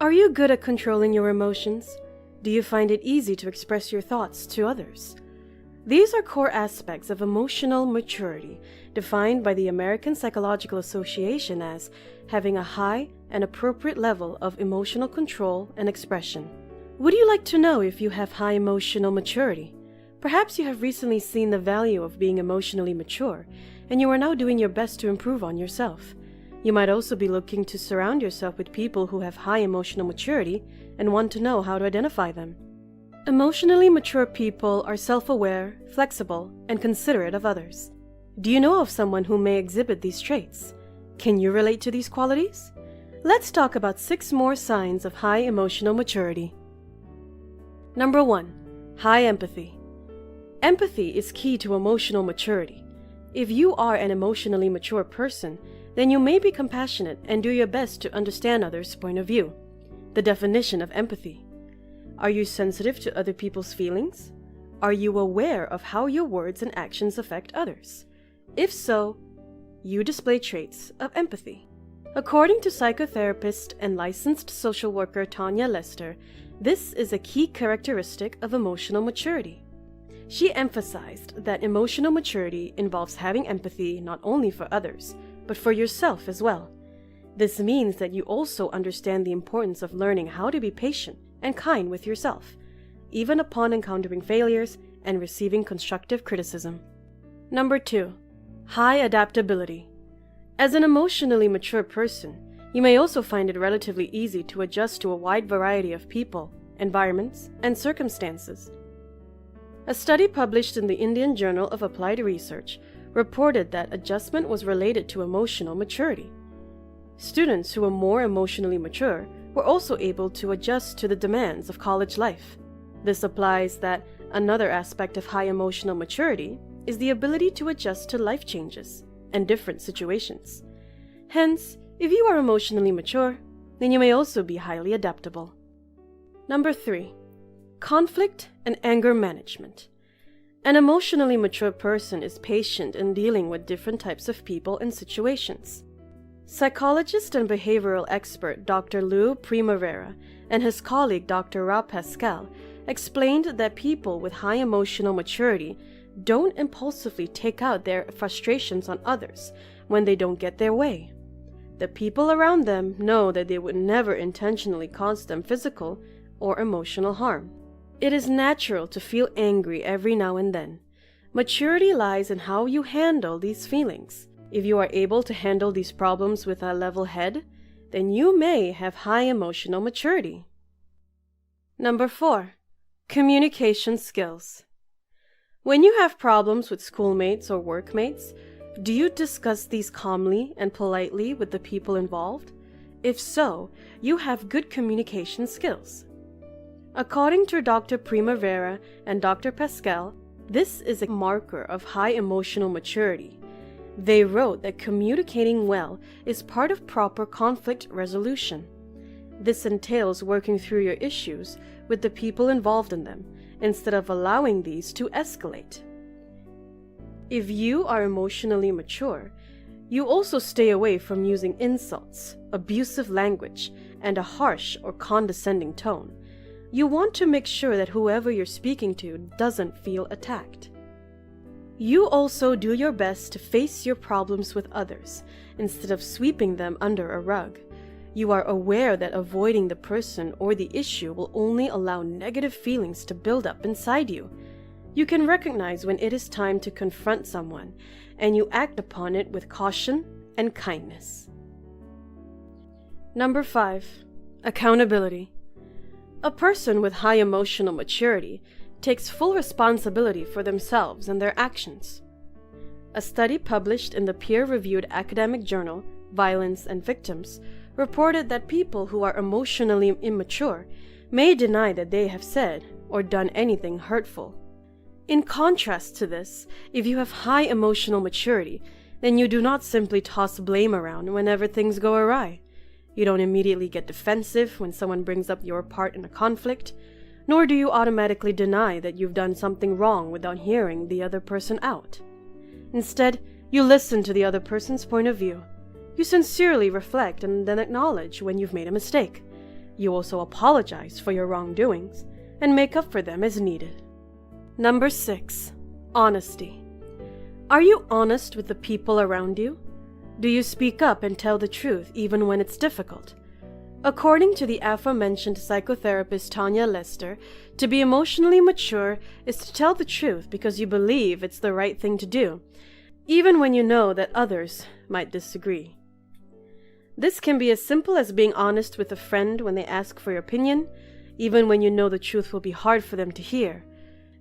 Are you good at controlling your emotions? Do you find it easy to express your thoughts to others? These are core aspects of emotional maturity, defined by the American Psychological Association as having a high and appropriate level of emotional control and expression. Would you like to know if you have high emotional maturity? Perhaps you have recently seen the value of being emotionally mature, and you are now doing your best to improve on yourself. You might also be looking to surround yourself with people who have high emotional maturity and want to know how to identify them. Emotionally mature people are self-aware, flexible, and considerate of others. Do you know of someone who may exhibit these traits? Can you relate to these qualities? Let's talk about 6 more signs of high emotional maturity. Number 1. High empathy. Empathy is key to emotional maturity. If you are an emotionally mature person, then you may be compassionate and do your best to understand others' point of view. The definition of empathy. Are you sensitive to other people's feelings? Are you aware of how your words and actions affect others? If so, you display traits of empathy. According to psychotherapist and licensed social worker Tanya Lester, this is a key characteristic of emotional maturity. She emphasized that emotional maturity involves having empathy not only for others, but for yourself as well. This means that you also understand the importance of learning how to be patient and kind with yourself, even upon encountering failures and receiving constructive criticism. Number 2. High adaptability. As an emotionally mature person, you may also find it relatively easy to adjust to a wide variety of people, environments, and circumstances. A study published in the Indian Journal of Applied Research reported that adjustment was related to emotional maturity. Students who were more emotionally mature were also able to adjust to the demands of college life. This implies that another aspect of high emotional maturity is the ability to adjust to life changes and different situations. Hence, if you are emotionally mature, then you may also be highly adaptable. Number 3. Conflict and anger management. An emotionally mature person is patient in dealing with different types of people and situations. Psychologist and behavioral expert Dr. Lou Primavera and his colleague Dr. Rob Pascal explained that people with high emotional maturity don't impulsively take out their frustrations on others when they don't get their way. The people around them know that they would never intentionally cause them physical or emotional harm. It is natural to feel angry every now and then. Maturity lies in how you handle these feelings. If you are able to handle these problems with a level head, then you may have high emotional maturity. Number 4. Communication skills. When you have problems with schoolmates or workmates, do you discuss these calmly and politely with the people involved? If so, you have good communication skills. According to Dr. Primavera and Dr. Pascal, this is a marker of high emotional maturity. They wrote that communicating well is part of proper conflict resolution. This entails working through your issues with the people involved in them, instead of allowing these to escalate. If you are emotionally mature, you also stay away from using insults, abusive language, and a harsh or condescending tone. You want to make sure that whoever you're speaking to doesn't feel attacked. You also do your best to face your problems with others, instead of sweeping them under a rug. You are aware that avoiding the person or the issue will only allow negative feelings to build up inside you. You can recognize when it is time to confront someone, and you act upon it with caution and kindness. Number 5. Accountability. A person with high emotional maturity takes full responsibility for themselves and their actions. A study published in the peer-reviewed academic journal Violence and Victims reported that people who are emotionally immature may deny that they have said or done anything hurtful. In contrast to this, if you have high emotional maturity, then you do not simply toss blame around whenever things go awry. You don't immediately get defensive when someone brings up your part in a conflict, nor do you automatically deny that you've done something wrong without hearing the other person out. Instead, you listen to the other person's point of view. You sincerely reflect and then acknowledge when you've made a mistake. You also apologize for your wrongdoings and make up for them as needed. Number 6. Honesty. Are you honest with the people around you? Do you speak up and tell the truth even when it's difficult? According to the aforementioned psychotherapist Tanya Lester, to be emotionally mature is to tell the truth because you believe it's the right thing to do, even when you know that others might disagree. This can be as simple as being honest with a friend when they ask for your opinion, even when you know the truth will be hard for them to hear.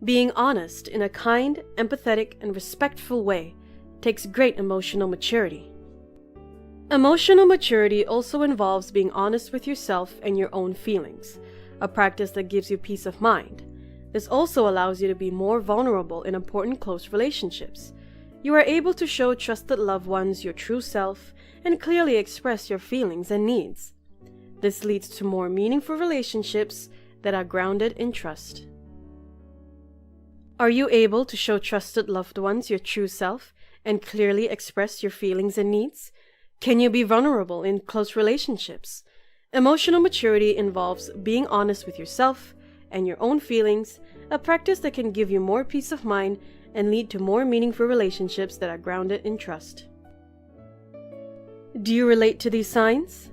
Being honest in a kind, empathetic, and respectful way takes great emotional maturity. Emotional maturity also involves being honest with yourself and your own feelings, a practice that gives you peace of mind. This also allows you to be more vulnerable in important close relationships. You are able to show trusted loved ones your true self and clearly express your feelings and needs. This leads to more meaningful relationships that are grounded in trust. Are you able to show trusted loved ones your true self and clearly express your feelings and needs? Can you be vulnerable in close relationships? Emotional maturity involves being honest with yourself and your own feelings, a practice that can give you more peace of mind and lead to more meaningful relationships that are grounded in trust. Do you relate to these signs?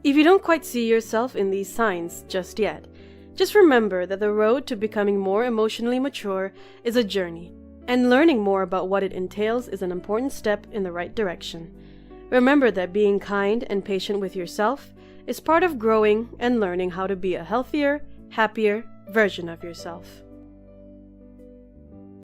If you don't quite see yourself in these signs just yet, just remember that the road to becoming more emotionally mature is a journey, and learning more about what it entails is an important step in the right direction. Remember that being kind and patient with yourself is part of growing and learning how to be a healthier, happier version of yourself.